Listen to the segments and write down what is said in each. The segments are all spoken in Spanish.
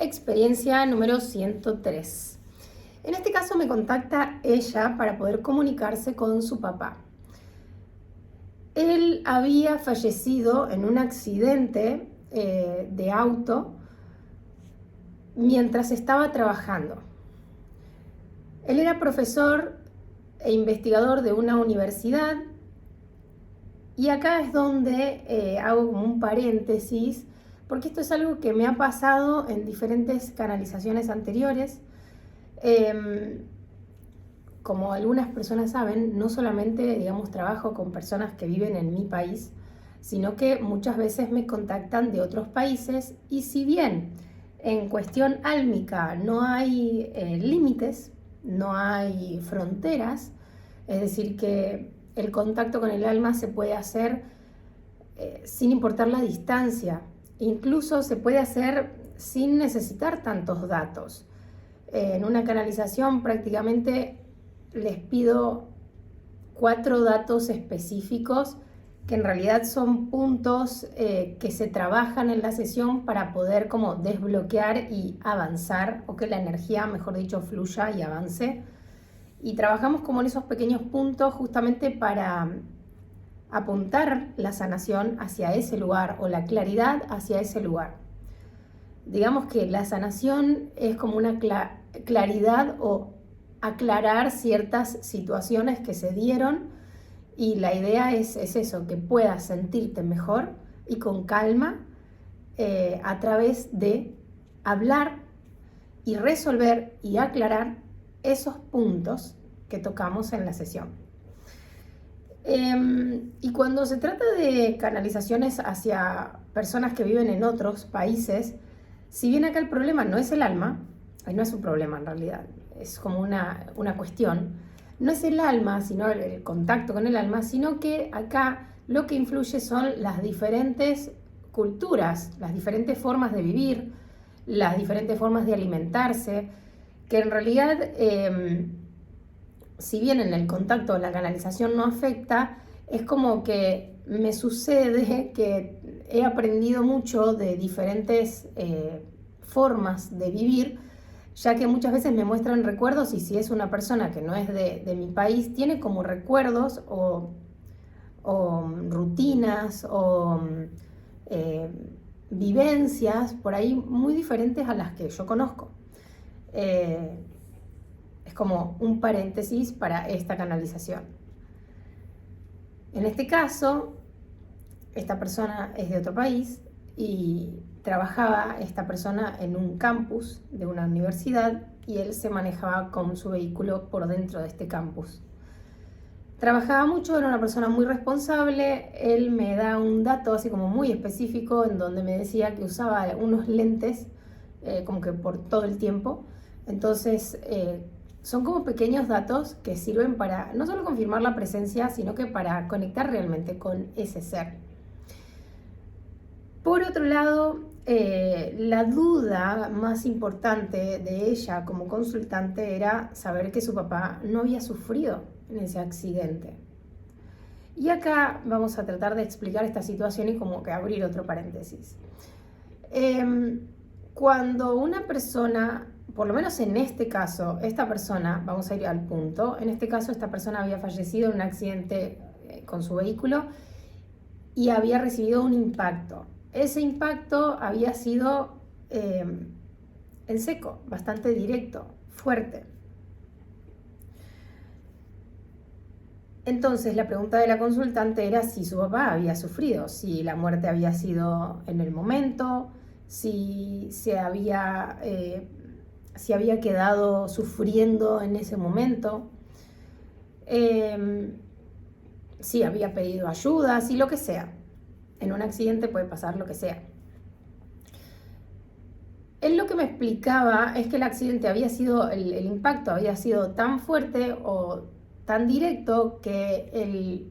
Experiencia número 103. En este caso me contacta ella para poder comunicarse con su papá. Él había fallecido en un accidente de auto mientras estaba trabajando. Él era profesor e investigador de una universidad y acá es donde hago como un paréntesis porque esto es algo que me ha pasado en diferentes canalizaciones anteriores. Como algunas personas saben, no solamente, trabajo con personas que viven en mi país, sino que muchas veces me contactan de otros países y si bien en cuestión álmica no hay límites, no hay fronteras, es decir, que el contacto con el alma se puede hacer sin importar la distancia, incluso se puede hacer sin necesitar tantos datos. En una canalización prácticamente les pido 4 datos específicos que en realidad son puntos que se trabajan en la sesión para poder como desbloquear y avanzar, o que la energía, mejor dicho, fluya y avance. Y trabajamos como en esos pequeños puntos justamente para apuntar la sanación hacia ese lugar o la claridad hacia ese lugar. Digamos que la sanación es como una claridad o aclarar ciertas situaciones que se dieron y la idea es eso, que puedas sentirte mejor y con calma a través de hablar y resolver y aclarar esos puntos que tocamos en la sesión. Y cuando se trata de canalizaciones hacia personas que viven en otros países, si bien acá el problema no es el alma, no es un problema en realidad, es como una cuestión, no es el alma, sino el contacto con el alma, sino que acá lo que influye son las diferentes culturas, las diferentes formas de vivir, las diferentes formas de alimentarse, que en realidad, si bien en el contacto la canalización no afecta, es como que me sucede que he aprendido mucho de diferentes formas de vivir, ya que muchas veces me muestran recuerdos y si es una persona que no es de mi país, tiene como recuerdos o rutinas o vivencias por ahí muy diferentes a las que yo conozco. Es como un paréntesis para esta canalización. En este caso, esta persona es de otro país y trabajaba esta persona en un campus de una universidad y él se manejaba con su vehículo por dentro de este campus. Trabajaba mucho, era una persona muy responsable. Él me da un dato así como muy específico en donde me decía que usaba unos lentes como que por todo el tiempo. Entonces son como pequeños datos que sirven para no solo confirmar la presencia, sino que para conectar realmente con ese ser. Por otro lado, la duda más importante de ella como consultante era saber que su papá no había sufrido en ese accidente. Y acá vamos a tratar de explicar esta situación y como que abrir otro paréntesis. Cuando una persona, por lo menos en este caso, esta persona, vamos a ir al punto, en este caso esta persona había fallecido en un accidente con su vehículo y había recibido un impacto. Ese impacto había sido en seco, bastante directo, fuerte. Entonces la pregunta de la consultante era si su papá había sufrido, si la muerte había sido en el momento, si había quedado sufriendo en ese momento, si había pedido ayuda, si lo que sea. En un accidente puede pasar lo que sea. Él lo que me explicaba es que el accidente había sido, el impacto había sido tan fuerte o tan directo que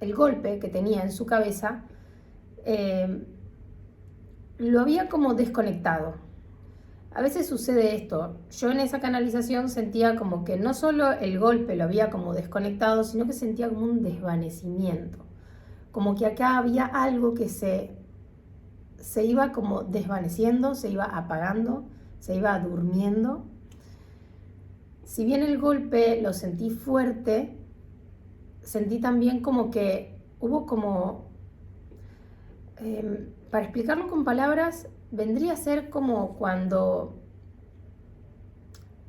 el golpe que tenía en su cabeza lo había como desconectado. A veces sucede esto. Yo en esa canalización sentía como que no solo el golpe lo había como desconectado, sino que sentía como un desvanecimiento. Como que acá había algo que se se iba como desvaneciendo, se iba apagando, se iba durmiendo. Si bien el golpe lo sentí fuerte, sentí también como que hubo como, para explicarlo con palabras, vendría a ser como cuando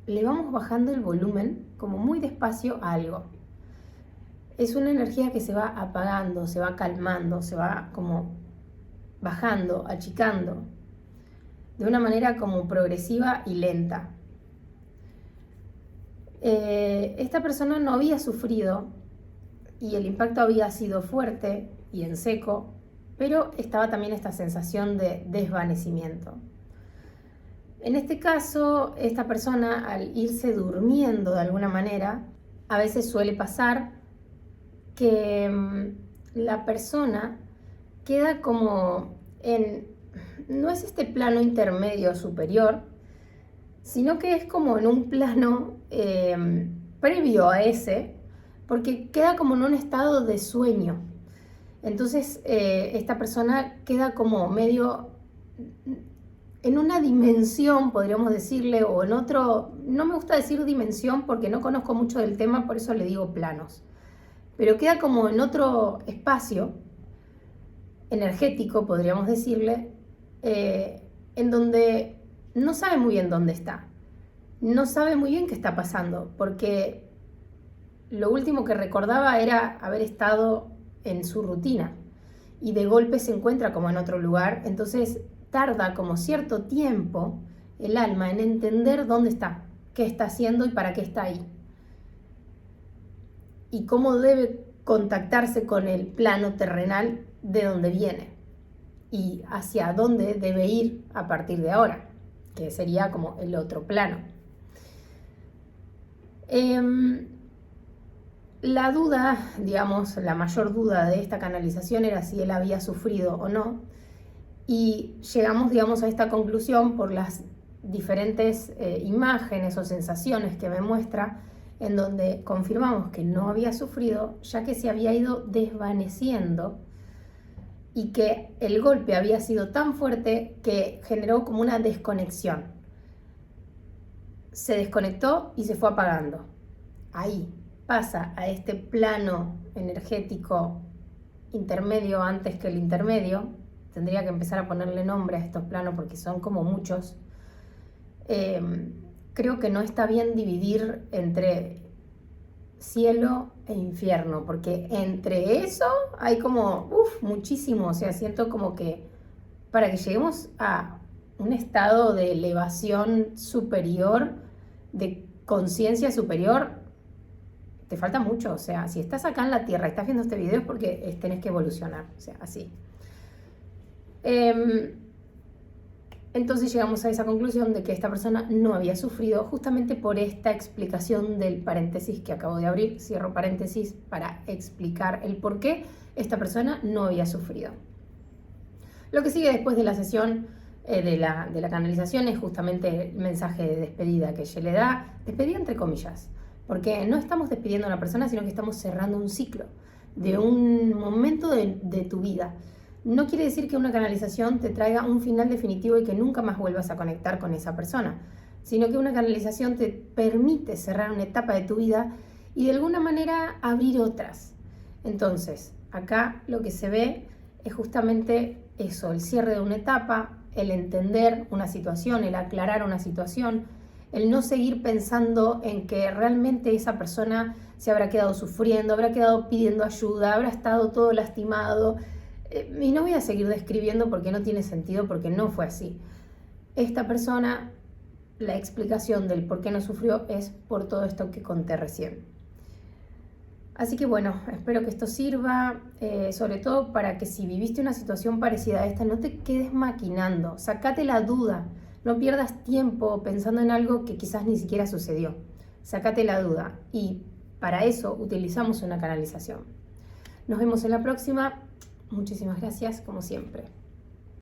le vamos bajando el volumen, como muy despacio a algo. Es una energía que se va apagando, se va calmando, se va como bajando, achicando, de una manera como progresiva y lenta. Esta persona no había sufrido y el impacto había sido fuerte y en seco, pero estaba también esta sensación de desvanecimiento. En este caso, esta persona, al irse durmiendo de alguna manera, a veces suele pasar que la persona queda como no es este plano intermedio superior, sino que es como en un plano previo a ese, porque queda como en un estado de sueño. Entonces esta persona queda como medio en una dimensión, podríamos decirle, o en otro, no me gusta decir dimensión porque no conozco mucho del tema, por eso le digo planos, pero queda como en otro espacio energético, podríamos decirle, en donde no sabe muy bien dónde está, no sabe muy bien qué está pasando, porque lo último que recordaba era haber estado en su rutina y de golpe se encuentra como en otro lugar, entonces tarda como cierto tiempo el alma en entender dónde está, qué está haciendo y para qué está ahí, y cómo debe contactarse con el plano terrenal de donde viene y hacia dónde debe ir a partir de ahora, que sería como el otro plano. La duda, digamos, la mayor duda de esta canalización era si él había sufrido o no, y llegamos, digamos, a esta conclusión por las diferentes imágenes o sensaciones que me muestra, en donde confirmamos que no había sufrido, ya que se había ido desvaneciendo y que el golpe había sido tan fuerte que generó como una desconexión. Se desconectó y se fue apagando. Ahí pasa a este plano energético intermedio antes que el intermedio. Tendría que empezar a ponerle nombre a estos planos porque son como muchos. Creo que no está bien dividir entre cielo e infierno, porque entre eso hay como muchísimo. O sea, siento como que para que lleguemos a un estado de elevación superior, de conciencia superior, te falta mucho. O sea, si estás acá en la Tierra y estás viendo este video es porque tenés que evolucionar, o sea, así. Entonces llegamos a esa conclusión de que esta persona no había sufrido, justamente por esta explicación del paréntesis que acabo de abrir. Cierro paréntesis para explicar el por qué esta persona no había sufrido. Lo que sigue después de la sesión de la canalización es justamente el mensaje de despedida que ella le da, despedida entre comillas, porque no estamos despidiendo a una persona, sino que estamos cerrando un ciclo de un momento de tu vida. No quiere decir que una canalización te traiga un final definitivo y que nunca más vuelvas a conectar con esa persona, sino que una canalización te permite cerrar una etapa de tu vida y de alguna manera abrir otras. Entonces, acá lo que se ve es justamente eso, el cierre de una etapa, el entender una situación, el aclarar una situación, el no seguir pensando en que realmente esa persona se habrá quedado sufriendo, habrá quedado pidiendo ayuda, habrá estado todo lastimado. Y no voy a seguir describiendo porque no tiene sentido, porque no fue así. Esta persona, la explicación del por qué no sufrió es por todo esto que conté recién. Así que bueno, espero que esto sirva, sobre todo para que si viviste una situación parecida a esta, no te quedes maquinando, sacate la duda, no pierdas tiempo pensando en algo que quizás ni siquiera sucedió. Sacate la duda y para eso utilizamos una canalización. Nos vemos en la próxima. Muchísimas gracias, como siempre.